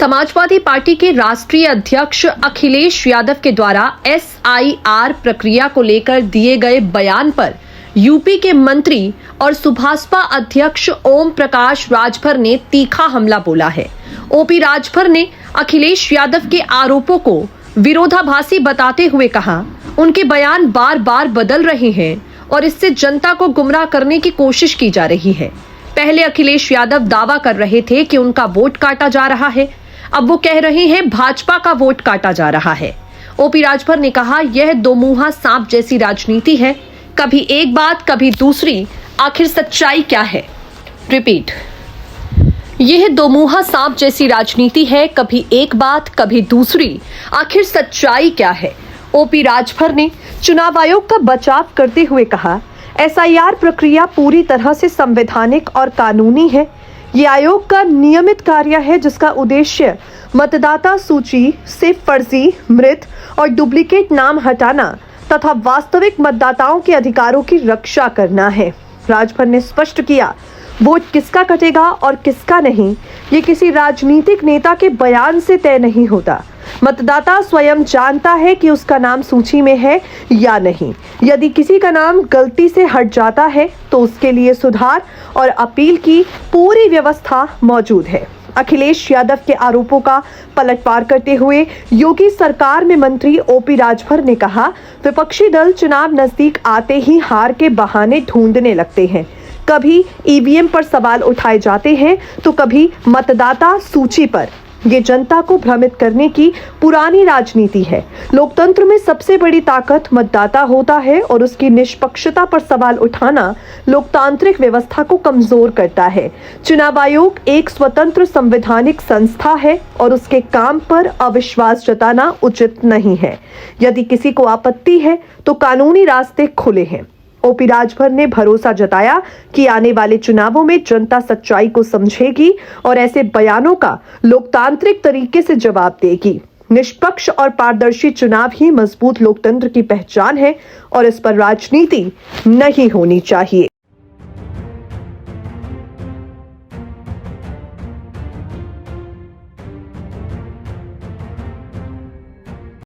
Samajwadi party के राष्ट्रीय अध्यक्ष अखिलेश यादव के द्वारा SIR प्रक्रिया को लेकर दिए गए बयान पर यूपी के मंत्री और सुभाषपा अध्यक्ष ओम प्रकाश राजभर ने तीखा हमला बोला है। ओपी राजभर ने अखिलेश यादव के आरोपों को विरोधाभासी बताते हुए कहा, उनके बयान बार बार बदल रहे हैं और इससे जनता को गुमराह करने की कोशिश की जा रही है। पहले अखिलेश यादव दावा कर रहे थे कि उनका वोट काटा जा रहा है, अब वो कह रहे हैं भाजपा का वोट काटा जा रहा है। ओपी राजभर ने कहा, यह दो मुंहा सांप जैसी राजनीति है, कभी एक बात कभी दूसरी, आखिर सच्चाई क्या है। रिपीट, यह दो मुंहा सांप जैसी राजनीति है, कभी एक बात कभी दूसरी, आखिर सच्चाई क्या है। ओपी राजभर ने चुनाव आयोग का बचाव करते हुए कहा, SIR प्रक्रिया पूरी तरह से संवैधानिक और कानूनी है। ये आयोग का नियमित कार्य है जिसका उद्देश्य मतदाता सूची से फर्जी, मृत और डुप्लीकेट नाम हटाना तथा वास्तविक मतदाताओं के अधिकारों की रक्षा करना है। राजभर ने स्पष्ट किया, वोट किसका कटेगा और किसका नहीं, ये किसी राजनीतिक नेता के बयान से तय नहीं होता। मतदाता स्वयं जानता है कि उसका नाम सूची में है या नहीं। यदि किसी का नाम गलती से हट जाता है तो उसके लिए सुधार और अपील की पूरी व्यवस्था मौजूद है। अखिलेश यादव के आरोपों का पलटवार करते हुए योगी सरकार में मंत्री ओपी राजभर ने कहा, विपक्षी दल चुनाव नजदीक आते ही हार के बहाने ढूंढने लगते हैं। कभी EVM पर सवाल उठाए जाते हैं तो कभी मतदाता सूची पर। ये जनता को भ्रमित करने की पुरानी राजनीति है। लोकतंत्र में सबसे बड़ी ताकत मतदाता होता है और उसकी निष्पक्षता पर सवाल उठाना लोकतांत्रिक व्यवस्था को कमजोर करता है। चुनाव आयोग एक स्वतंत्र संवैधानिक संस्था है और उसके काम पर अविश्वास जताना उचित नहीं है। यदि किसी को आपत्ति है तो कानूनी रास्ते खुले हैं। ओपी राजभर ने भरोसा जताया कि आने वाले चुनावों में जनता सच्चाई को समझेगी और ऐसे बयानों का लोकतांत्रिक तरीके से जवाब देगी। निष्पक्ष और पारदर्शी चुनाव ही मजबूत लोकतंत्र की पहचान है और इस पर राजनीति नहीं होनी चाहिए।